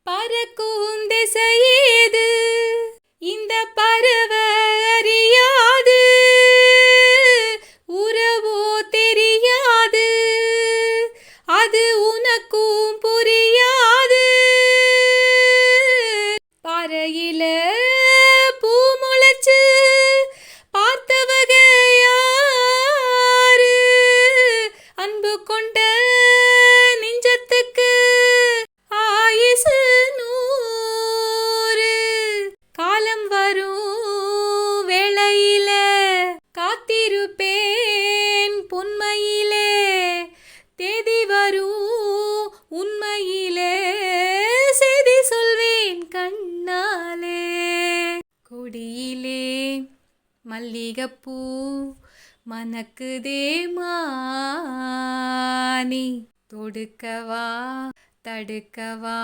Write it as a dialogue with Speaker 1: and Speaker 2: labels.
Speaker 1: பறக்கும் திசையேது இந்த பறவை அறியாது, உறவோ தெரியாது, அது உனக்கும் புரியாது. பாறையில பூ முளைச்சு பார்த்தவக யாரு, அன்பு கொண்ட நெஞ்சத்துக்கு ஆயுசு 100. காலம் வரும் வேளையில காத்திருப்பேன் பொன்மையிலே, தேதி வரும் உண்மையிலே செய்தி சொல்வேன் கண்ணாலே. கொடியிலே மல்லிகைப்பூ மணக்குதே மானி, தொடுக்கவா தடுக்கவா